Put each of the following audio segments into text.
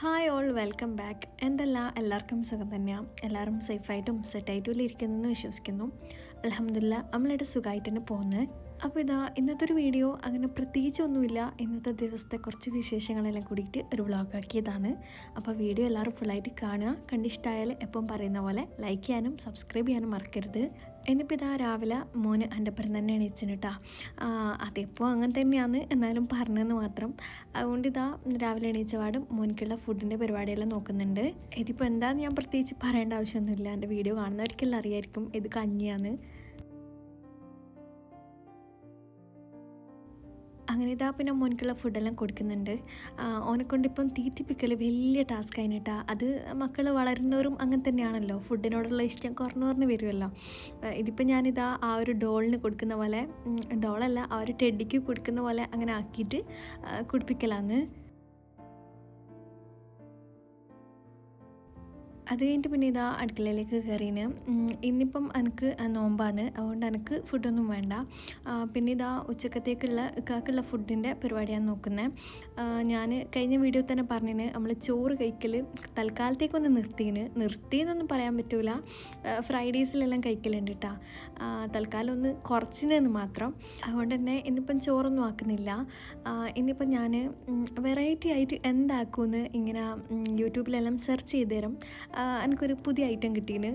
Hi all welcome back. എല്ലാവർക്കും സുഖം തന്നെയാണ്. എല്ലാവരും സേഫായിട്ടും സെറ്റായിട്ടും ഇരിക്കുന്നതെന്ന് വിശ്വസിക്കുന്നു. അൽഹംദുലില്ലാ നമ്മളിവിടെ സുഖമായിട്ട് തന്നെ പോകുന്നത്. അപ്പോൾ ഇന്നത്തെ ഒരു വീഡിയോ അങ്ങനെ പ്രത്യേകിച്ചൊന്നുമില്ല. ഇന്നത്തെ ദിവസത്തെ കുറച്ച് വിശേഷങ്ങളെല്ലാം കൂടിയിട്ട് ഒരു വ്ളോഗാക്കിയതാണ്. അപ്പോൾ വീഡിയോ എല്ലാവരും ഫുള്ളായിട്ട് കാണുക. കണ്ടിഷ്ടമായാൽ എപ്പം പറയുന്ന പോലെ ലൈക്ക് ചെയ്യാനും സബ്സ്ക്രൈബ് ചെയ്യാനും മറക്കരുത്. എന്നിപ്പോൾ രാവിലെ മോന് എൻ്റെ ഒപ്പം തന്നെ എണീച്ചിന് കേട്ടോ. അതെപ്പോൾ അങ്ങനെ തന്നെയാണ്, എന്നാലും പറഞ്ഞതെന്ന് മാത്രം. അതുകൊണ്ട് രാവിലെ എണീച്ചപാടും മോനിക്കുള്ള ഫുഡിൻ്റെ പരിപാടിയെല്ലാം നോക്കുന്നുണ്ട്. ഇതിപ്പോൾ എന്താണെന്ന് ഞാൻ പ്രത്യേകിച്ച് പറയേണ്ട ആവശ്യമൊന്നുമില്ല. എൻ്റെ വീഡിയോ കാണുന്നവർക്കെല്ലാം അറിയായിരിക്കും ഇത് കഞ്ഞിയാണ്. അങ്ങനെ പിന്നെ മോനിക്കുള്ള ഫുഡെല്ലാം കൊടുക്കുന്നുണ്ട്. ഓനെക്കൊണ്ടിപ്പം തീറ്റിപ്പിക്കൽ വലിയ ടാസ്ക് ആയിട്ടാ. അത് മക്കൾ വളരുന്നവരും അങ്ങനെ തന്നെയാണല്ലോ, ഫുഡിനോടുള്ള ഇഷ്ടം കുറഞ്ഞു വരുമല്ലോ. ഇതിപ്പോൾ ആ ഒരു ഡോളിന് കൊടുക്കുന്ന പോലെ, ഡോളല്ല ആ ഒരു ടെഡിക്ക് കൊടുക്കുന്ന പോലെ അങ്ങനെ ആക്കിയിട്ട് കുടിപ്പിക്കലാന്ന്. അത് കഴിഞ്ഞിട്ട് പിന്നെ അടുക്കളയിലേക്ക് കയറിന്. ഇന്നിപ്പം എനിക്ക് നോമ്പാണ്, അതുകൊണ്ട് എനിക്ക് ഫുഡൊന്നും വേണ്ട. പിന്നെ ഉച്ചക്കത്തേക്കുള്ള ഫുഡിൻ്റെ പരിപാടിയാണ് നോക്കുന്നത്. ഞാൻ കഴിഞ്ഞ വീഡിയോ തന്നെ പറഞ്ഞിന് നമ്മൾ ചോറ് കഴിക്കൽ തൽക്കാലത്തേക്കൊന്ന് നിർത്തിയെന്നൊന്നും പറയാൻ പറ്റില്ല. ഫ്രൈഡേയ്സിലെല്ലാം കഴിക്കലുണ്ട് കേട്ടോ. തൽക്കാലം ഒന്ന് കുറച്ചിനെന്ന് മാത്രം. അതുകൊണ്ട് തന്നെ ഇന്നിപ്പം ചോറൊന്നും ആക്കുന്നില്ല. ഇന്നിപ്പം ഞാൻ വെറൈറ്റി ആയിട്ട് എന്താക്കുമെന്ന് ഇങ്ങനെ യൂട്യൂബിലെല്ലാം സെർച്ച് ചെയ്ത് തരും. എനിക്കൊരു പുതിയ ഐറ്റം കിട്ടീന്.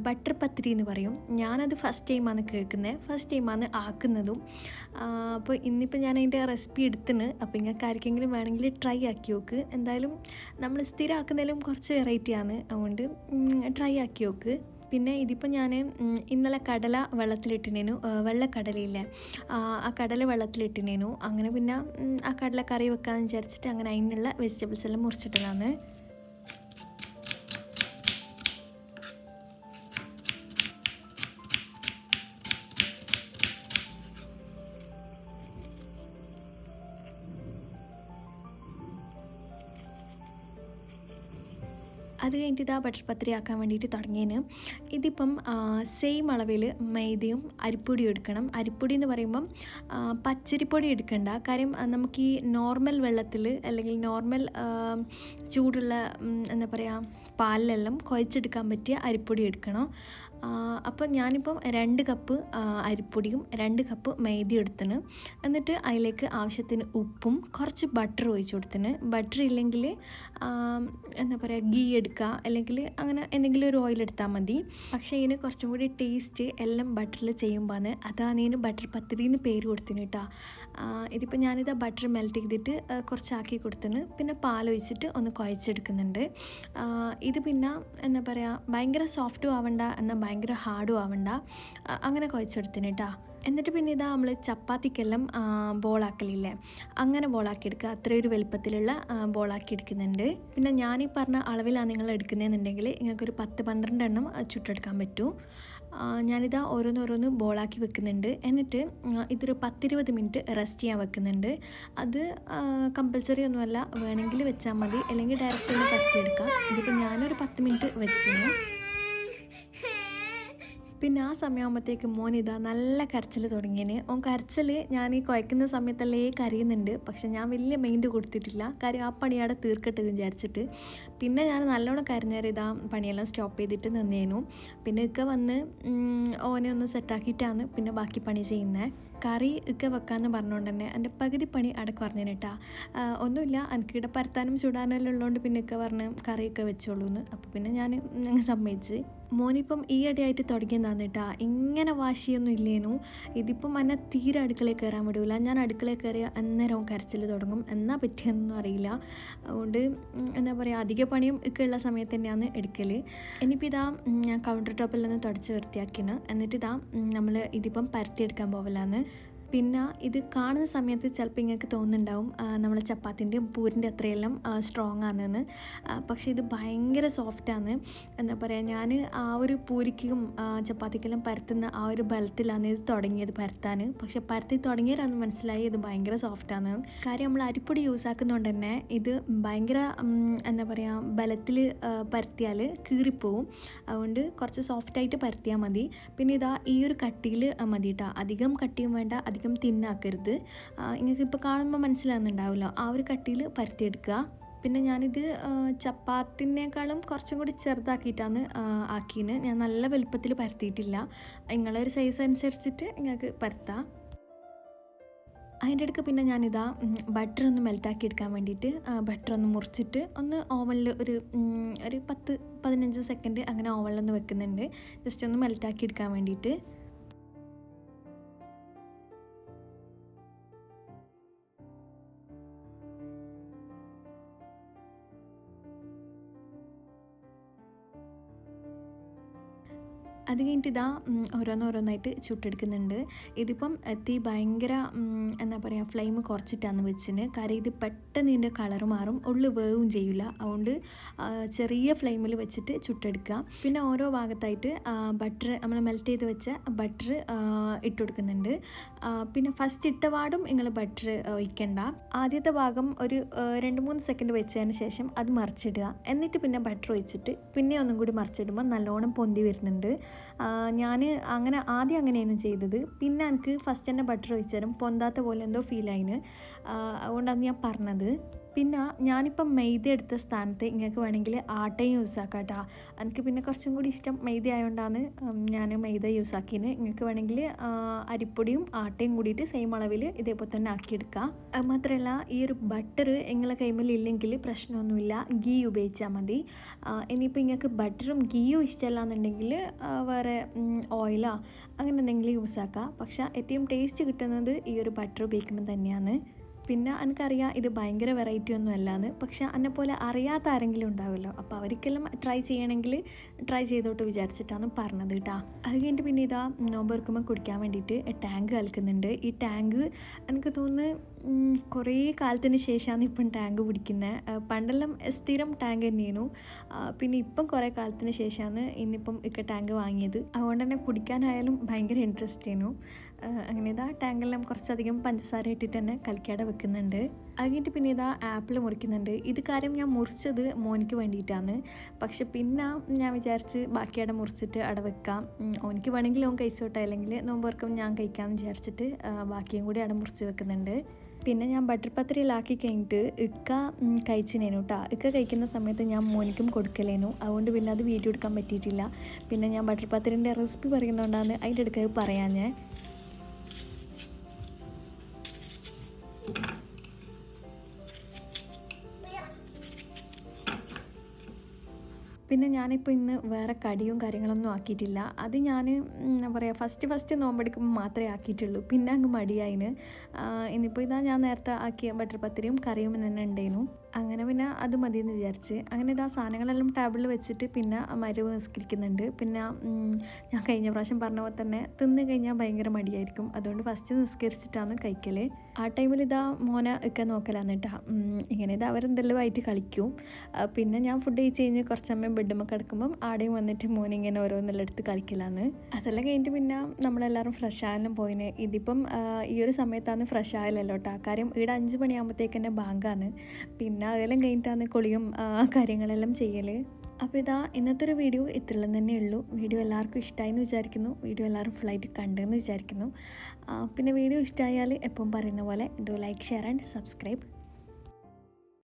ബട്ടർ പത്തിരി എന്ന് പറയും. ഞാനത് ഫസ്റ്റ് ടൈമാണ് കേൾക്കുന്നത്, ഫസ്റ്റ് ടൈമാണ് ആക്കുന്നതും. അപ്പോൾ ഇന്നിപ്പോൾ ഞാൻ അതിൻ്റെ റെസിപ്പി എടുത്തിന്. അപ്പോൾ നിങ്ങൾക്ക് ആർക്കെങ്കിലും വേണമെങ്കിൽ ട്രൈ ആക്കി നോക്ക്. എന്തായാലും നമ്മൾ സ്ഥിരം ആക്കുന്നതിലും കുറച്ച് വെറൈറ്റിയാണ്, അതുകൊണ്ട് ട്രൈ ആക്കി നോക്ക്. പിന്നെ ഇതിപ്പോൾ ഞാൻ ഇന്നലെ കടല വെള്ളത്തിലിട്ടിനേനു, വെള്ളക്കടലയില്ലേ, ആ കടല വെള്ളത്തിലിട്ടിനേനു. അങ്ങനെ പിന്നെ ആ കടല കറി വെക്കാമെന്ന് വിചാരിച്ചിട്ട് അങ്ങനെ അതിനുള്ള വെജിറ്റബിൾസ് എല്ലാം മുറിച്ചിട്ടതാണ്. അത് കഴിഞ്ഞിട്ട് ബട്ടർ പത്തിരി ആക്കാൻ വേണ്ടിയിട്ട് തുടങ്ങിയതിന്. ഇതിപ്പം സെയിം അളവിൽ മൈദയും അരിപ്പൊടിയും എടുക്കണം. അരിപ്പൊടി എന്ന് പറയുമ്പം പച്ചരിപ്പൊടി എടുക്കണ്ട. കാര്യം നമുക്ക് ഈ നോർമൽ വെള്ളത്തിൽ അല്ലെങ്കിൽ നോർമൽ ചൂടുള്ള എന്താ പറയുക പാലിലെല്ലാം കുഴച്ചെടുക്കാൻ പറ്റിയ അരിപ്പൊടി എടുക്കണം. അപ്പോൾ ഞാനിപ്പം 2 കപ്പ് അരിപ്പൊടിയും 2 കപ്പ് മൈദയും എടുത്തിന്. എന്നിട്ട് അതിലേക്ക് ആവശ്യത്തിന് ഉപ്പും കുറച്ച് ബട്ടർ ഒഴിച്ച് കൊടുത്തിന്. ബട്ടർ ഇല്ലെങ്കിൽ എന്താ പറയുക ഗീ എടുക്കുക, അല്ലെങ്കിൽ അങ്ങനെ എന്തെങ്കിലും ഒരു ഓയിൽ എടുത്താൽ മതി. പക്ഷേ ഇതിന് കുറച്ചും കൂടി ടേസ്റ്റ് എല്ലാം ബട്ടറിൽ ചെയ്യുമ്പോൾ അതാണ് ഇതിന് ബട്ടർ പത്തിരി എന്ന് പേര് കൊടുത്തിന് കേട്ടോ. ഇതിപ്പോൾ ബട്ടർ മെൽറ്റ് ചെയ്തിട്ട് കുറച്ചാക്കി കൊടുത്തിന്. പിന്നെ പാലൊഴിച്ചിട്ട് ഒന്ന് കുഴച്ചെടുക്കുന്നുണ്ട്. ഇത് പിന്നെ എന്താ പറയുക ഭയങ്കര സോഫ്റ്റും ആവണ്ട എന്നാൽ ഭയങ്കര ഹാർഡും ആവണ്ട, അങ്ങനെ കുഴച്ചെടുത്തിന് കേട്ടോ. എന്നിട്ട് പിന്നെ നമ്മൾ ചപ്പാത്തിക്കെല്ലാം ബോളാക്കലില്ലേ, അങ്ങനെ ബോളാക്കിയെടുക്കുക. അത്രയൊരു വലുപ്പത്തിലുള്ള ബോളാക്കി എടുക്കുന്നുണ്ട്. പിന്നെ ഞാനീ പറഞ്ഞ അളവിലാണ് നിങ്ങൾ എടുക്കുന്നതെന്നുണ്ടെങ്കിൽ നിങ്ങൾക്കൊരു 10-12 എണ്ണം ചുട്ടെടുക്കാൻ പറ്റും. ഓരോന്നോരോന്ന് ബോളാക്കി വെക്കുന്നുണ്ട്. എന്നിട്ട് ഇതൊരു 10-20 മിനിറ്റ് റെസ്റ്റ് ചെയ്യാൻ വെക്കുന്നുണ്ട്. അത് കമ്പൽസറി ഒന്നുമല്ല, വേണമെങ്കിൽ വെച്ചാൽ മതി, അല്ലെങ്കിൽ ഡയറക്റ്റ് ഒന്ന് പരത്തിയെടുക്കാം. ഇതിപ്പോൾ ഞാനൊരു 10 മിനിറ്റ് വെച്ചിരുന്നു. പിന്നെ ആ സമയമാകുമ്പോഴത്തേക്ക് മോൻ നല്ല കരച്ചിൽ തുടങ്ങിയതിന്. കരച്ചിൽ ഞാൻ ഈ കുഴക്കുന്ന സമയത്തല്ലേ കരയുന്നുണ്ട്. പക്ഷെ ഞാൻ വലിയ മൈൻഡ് കൊടുത്തിട്ടില്ല, കാര്യം ആ പണിയാടെ തീർക്കട്ടെ വിചാരിച്ചിട്ട്. പിന്നെ ഞാൻ നല്ലോണം കരഞ്ഞേരം പണിയെല്ലാം സ്റ്റോപ്പ് ചെയ്തിട്ട് നിന്നേനു. പിന്നെ വന്ന് ഓനെ ഒന്ന് സെറ്റാക്കിയിട്ടാണ് പിന്നെ ബാക്കി പണി ചെയ്യുന്നത്. കറി വെക്കാമെന്ന് പറഞ്ഞുകൊണ്ട് തന്നെ എൻ്റെ പകുതി പണി അവിടെ കുറഞ്ഞേനെ കേട്ടാ. ഒന്നുമില്ല, എനിക്കിവിടെ പരത്താനും ചൂടാനും എല്ലാം ഉള്ളതുകൊണ്ട് പിന്നെ പറഞ്ഞ് കറിയൊക്കെ വെച്ചോളൂ എന്ന്. അപ്പോൾ പിന്നെ ഞാൻ സമ്മതിച്ച്. മോനിപ്പം ഈ ഇടയായിട്ട് തുടങ്ങിയതാണ് കേട്ടാ. ഇങ്ങനെ വാശിയൊന്നും ഇല്ലേനു. ഇതിപ്പം എന്നെ തീരെ അടുക്കളയിൽ കയറാൻ വിടില്ല. ഞാൻ അടുക്കളയിൽ കയറിയ അന്നേരവും കരച്ചിൽ തുടങ്ങും. എന്നാ പറ്റിയൊന്നും അറിയില്ല. അതുകൊണ്ട് എന്താ പറയുക, അധിക പണിയും ഉള്ള സമയത്ത് തന്നെയാണ് എടുക്കൽ. ഇനിയിപ്പോൾ ഞാൻ കൗണ്ടർ ടോപ്പിൽ നിന്ന് തുടച്ച് വൃത്തിയാക്കിന്. എന്നിട്ട് നമ്മൾ ഇതിപ്പം പരത്തിയെടുക്കാൻ പോവലാന്ന്. പിന്നെ ഇത് കാണുന്ന സമയത്ത് ചിലപ്പോൾ ഇങ്ങൾക്ക് തോന്നുന്നുണ്ടാവും നമ്മൾ ചപ്പാത്തിൻ്റെയും പൂരിൻ്റെ അത്രയെല്ലാം സ്ട്രോങ് ആണെന്ന്. പക്ഷേ ഇത് ഭയങ്കര സോഫ്റ്റാണ്. എന്താ പറയുക, ഞാൻ ആ ഒരു പൂരിക്കും ചപ്പാത്തിക്കെല്ലാം പരത്തുന്ന ആ ഒരു ബലത്തിലാണ് ഇത് തുടങ്ങിയത് പരത്താൻ. പക്ഷെ പരത്തി തുടങ്ങിയതാണ് മനസ്സിലായി ഇത് ഭയങ്കര സോഫ്റ്റാണ്. കാര്യം നമ്മൾ അരിപ്പൊടി യൂസ് ആക്കുന്നതുകൊണ്ട് തന്നെ ഇത് ഭയങ്കര എന്താ പറയുക ബലത്തിൽ പരത്തിയാൽ കീറിപ്പോവും. അതുകൊണ്ട് കുറച്ച് സോഫ്റ്റായിട്ട് പരത്തിയാൽ മതി. പിന്നെ ഈ ഒരു കട്ടിയിൽ മതി കേട്ടോ. അധികം കട്ടിയും വേണ്ട, അധികം തിന്നാക്കരുത്. നിങ്ങൾക്ക് ഇപ്പോൾ കാണുമ്പോൾ മനസ്സിലാകുന്നുണ്ടാവില്ല. ആ ഒരു കട്ടിയിൽ പരത്തിയെടുക്കുക. പിന്നെ ഞാനിത് ചപ്പാത്തിനേക്കാളും കുറച്ചും കൂടി ചെറുതാക്കിയിട്ടാണ് ആക്കിയത്. ഞാൻ നല്ല വലുപ്പത്തിൽ പരത്തിയിട്ടില്ല. നിങ്ങളെ ഒരു സൈസ് അനുസരിച്ചിട്ട് നിങ്ങൾക്ക് പരത്താം. അതിൻ്റെ ഇടയ്ക്ക് പിന്നെ ഞാനിതാ ബട്ടർ ഒന്ന് മെൽറ്റാക്കി എടുക്കാൻ വേണ്ടിയിട്ട് ബട്ടർ ഒന്ന് മുറിച്ചിട്ട് ഒന്ന് ഓവനിൽ ഒരു 10-15 സെക്കൻഡ് അങ്ങനെ ഓവനിലൊന്ന് വെക്കുന്നുണ്ട്, ജസ്റ്റ് ഒന്ന് മെൽറ്റാക്കി എടുക്കാൻ വേണ്ടിയിട്ട്. അത് കഴിഞ്ഞിട്ട് ഇതാ ഓരോന്നോരോന്നായിട്ട് ചുട്ടെടുക്കുന്നുണ്ട്. ഇതിപ്പം തീ ഭയങ്കര എന്താ പറയുക ഫ്ലെയിം കുറച്ചിട്ടാണ് വെച്ചിന്. കാര്യം ഇത് പെട്ടെന്ന് ഇതിൻ്റെ കളർ മാറും, ഉള്ളു വേവും ചെയ്യില്ല. അതുകൊണ്ട് ചെറിയ ഫ്ലെയിമിൽ വെച്ചിട്ട് ചുട്ടെടുക്കുക. പിന്നെ ഓരോ ഭാഗത്തായിട്ട് ബട്ടർ നമ്മൾ മെൽറ്റ് ചെയ്ത് വെച്ച ബട്ടർ ഇട്ട് കൊടുക്കുന്നുണ്ട്. പിന്നെ ഫസ്റ്റ് ഇട്ട പാടും നിങ്ങൾ ബട്ടർ ഒഴിക്കണ്ട. ആദ്യത്തെ ഭാഗം ഒരു 2-3 സെക്കൻഡ് വെച്ചതിന് ശേഷം അത് മറിച്ചിടുക. എന്നിട്ട് പിന്നെ ബട്ടർ ഒഴിച്ചിട്ട് പിന്നെ ഒന്നും കൂടി മറിച്ചിടുമ്പോൾ നല്ലോണം പൊന്തി വരുന്നുണ്ട്. ഞാൻ ആദ്യം അങ്ങനെയാണ് ചെയ്തത്. പിന്നെ എനിക്ക് ഫസ്റ്റ് തന്നെ ബട്ടർ ഒഴിച്ചാലും പൊന്താത്ത പോലെ എന്തോ ഫീലായിന്. അതുകൊണ്ടാണ് ഞാൻ പറഞ്ഞത്. പിന്നെ ഞാനിപ്പം മൈദ എടുത്ത സ്ഥാനത്ത് നിങ്ങൾക്ക് വേണമെങ്കിൽ ആട്ടയും യൂസ് ആക്കാം കേട്ടോ. എനിക്ക് പിന്നെ കുറച്ചും കൂടി ഇഷ്ടം മൈദ ആയതുകൊണ്ടാണ് ഞാൻ മൈദ യൂസ് ആക്കിയത്. നിങ്ങൾക്ക് വേണമെങ്കിൽ അരിപ്പൊടിയും ആട്ടയും കൂടിയിട്ട് സെയിം അളവിൽ ഇതേപോലെ തന്നെ ആക്കിയെടുക്കുക. അത് മാത്രമല്ല ഈ ഒരു ബട്ടർ നിങ്ങളെ കൈമിൽ ഇല്ലെങ്കിൽ പ്രശ്നമൊന്നുമില്ല, ഗീ ഉപയോഗിച്ചാൽ മതി. ഇനിയിപ്പോൾ നിങ്ങൾക്ക് ബട്ടറും ഗീയും ഇഷ്ടമല്ല എന്നുണ്ടെങ്കിൽ വേറെ ഓയിലോ അങ്ങനെ എന്തെങ്കിലും യൂസ് ആക്കാം. പക്ഷേ ഏറ്റവും ടേസ്റ്റ് കിട്ടുന്നത് ഈ ഒരു ബട്ടർ ഉപയോഗിക്കുമ്പോൾ തന്നെയാണ്. പിന്നെ എനിക്കറിയാം ഇത് ഭയങ്കര വെറൈറ്റി ഒന്നും അല്ലാന്ന്, പക്ഷെ എന്നെപ്പോലെ അറിയാത്ത ആരെങ്കിലും ഉണ്ടാവുമല്ലോ, അപ്പോൾ അവർക്കെല്ലാം ട്രൈ ചെയ്യണമെങ്കിൽ ട്രൈ ചെയ്തോട്ട് വിചാരിച്ചിട്ടാണ് പറഞ്ഞത് കേട്ടോ. അത് കഴിഞ്ഞിട്ട് പിന്നെ ഇതാ നോമ്പ് കുടിക്കാൻ വേണ്ടിയിട്ട് ടാങ്ക് കലക്കുന്നുണ്ട്. ഈ ടാങ്ക് എനിക്ക് തോന്നുന്നു കുറേ കാലത്തിന് ശേഷമാണ് ഇപ്പം ടാങ്ക് പിടിക്കുന്നത്. പണ്ടെല്ലാം സ്ഥിരം ടാങ്ക് തന്നെയായിരുന്നു. പിന്നെ ഇപ്പം കുറേ കാലത്തിന് ശേഷമാണ് ഇന്നിപ്പം ടാങ്ക് വാങ്ങിയത്. അതുകൊണ്ട് തന്നെ കുടിക്കാനായാലും ഭയങ്കര ഇൻട്രസ്റ്റ് ആയിരുന്നു. അങ്ങനെ ഇതാ ടാങ്കെല്ലാം കുറച്ചധികം പഞ്ചസാര ഇട്ടിട്ട് തന്നെ കലക്കിയാടെ വെക്കുന്നുണ്ട്. അത് കഴിഞ്ഞിട്ട് പിന്നെ ഇതാ ആപ്പിൾ മുറിക്കുന്നുണ്ട്. ഇത് കാര്യം ഞാൻ മുറിച്ചത് മോനിക്ക് വേണ്ടിയിട്ടാണ്. പക്ഷെ പിന്നെ ഞാൻ വിചാരിച്ച് ബാക്കിയാടെ മുറിച്ചിട്ട് അവിടെ വെക്കാം, ഓനിക്ക് വേണമെങ്കിൽ ഓൻ കഴിച്ചോട്ടെ, അല്ലെങ്കിൽ നോമ്പ് ഞാൻ കഴിക്കാമെന്ന് വിചാരിച്ചിട്ട് ബാക്കിയും കൂടി അവിടെ മുറിച്ച് വെക്കുന്നുണ്ട്. പിന്നെ ഞാൻ ബട്ടർ പത്രിയിലാക്കി കഴിഞ്ഞിട്ട് ഇക്ക കഴിച്ചിനേനു കേട്ടോ. ഇക്ക കഴിക്കുന്ന സമയത്ത് ഞാൻ മോനിക്കും കൊടുക്കലേനു. അതുകൊണ്ട് പിന്നെ അത് വീഡിയോ എടുക്കാൻ പറ്റിയിട്ടില്ല. പിന്നെ ഞാൻ ബട്ടർ പത്രിൻ്റെ റെസിപ്പി പറയുന്നതുകൊണ്ടാണ് അതിൻ്റെ അടുക്കൽ പറയാൻ ഞാൻ. പിന്നെ ഞാനിപ്പോൾ ഇന്ന് വേറെ കടിയും കാര്യങ്ങളൊന്നും ആക്കിയിട്ടില്ല. അത് ഞാൻ എന്താ പറയുക ഫസ്റ്റ് നോമ്പെടുക്കുമ്പോൾ മാത്രമേ ആക്കിയിട്ടുള്ളൂ. പിന്നെ അങ്ങ് മടിയായിന്. ഇന്നിപ്പോൾ ഇതാ ഞാൻ നേരത്തെ ആക്കിയ ബട്ടർ പത്തിരിയും കറിയും തന്നെ ഉണ്ടായിരുന്നു. അങ്ങനെ പിന്നെ അത് മതിയെന്ന് വിചാരിച്ച് അങ്ങനെ ഇതാ സാധനങ്ങളെല്ലാം ടേബിളിൽ വെച്ചിട്ട് പിന്നെ മരുവ് നിസ്കരിക്കുന്നുണ്ട്. പിന്നെ ഞാൻ കഴിഞ്ഞ പ്രാവശ്യം പറഞ്ഞ പോലെ തന്നെ തിന്ന് കഴിഞ്ഞാൽ ഭയങ്കര മടിയായിരിക്കും. അതുകൊണ്ട് ഫസ്റ്റ് നിസ്കരിച്ചിട്ടാണ് കഴിക്കൽ. ആ ടൈമിൽ ഇതാ മോനെ ഒക്കെ നോക്കലാന്ന് കേട്ടോ. ഇങ്ങനെ ഇതാ അവരെന്തെല്ലാം ആയിട്ട് കളിക്കും. പിന്നെ ഞാൻ ഫുഡ് കഴിച്ച് കഴിഞ്ഞ് കുറച്ചമ്മയും ബെഡുമ്പോൾ കിടക്കുമ്പം ആടെയും വന്നിട്ട് മോനിങ്ങനെ ഓരോന്നെല്ലാം എടുത്ത് കളിക്കലാന്ന്. അതെല്ലാം കഴിഞ്ഞിട്ട് പിന്നെ നമ്മളെല്ലാവരും ഫ്രഷ് ആയാലും പോയിന്. ഇതിപ്പം ഈ ഒരു സമയത്താണ് ഫ്രഷ് ആയാലല്ലോ കേട്ടോ. കാര്യം ഇവിടെ 5 മണിയാകുമ്പോഴത്തേക്ക് തന്നെ ബാങ്കാണ്. പിന്നെ അതെല്ലാം കഴിഞ്ഞിട്ടാണ് കുളിയും കാര്യങ്ങളെല്ലാം ചെയ്യൽ. അപ്പോൾ ഇതാ ഇന്നത്തെ ഒരു വീഡിയോ ഇത്രയും തന്നെ ഉള്ളൂ. വീഡിയോ എല്ലാവർക്കും ഇഷ്ടമായി എന്ന് വിചാരിക്കുന്നു. വീഡിയോ എല്ലാവരും ഫുള്ളായിട്ട് കണ്ടെന്ന് വിചാരിക്കുന്നു. പിന്നെ വീഡിയോ ഇഷ്ടമായാൽ എപ്പം പറയുന്ന പോലെ do like, share and subscribe.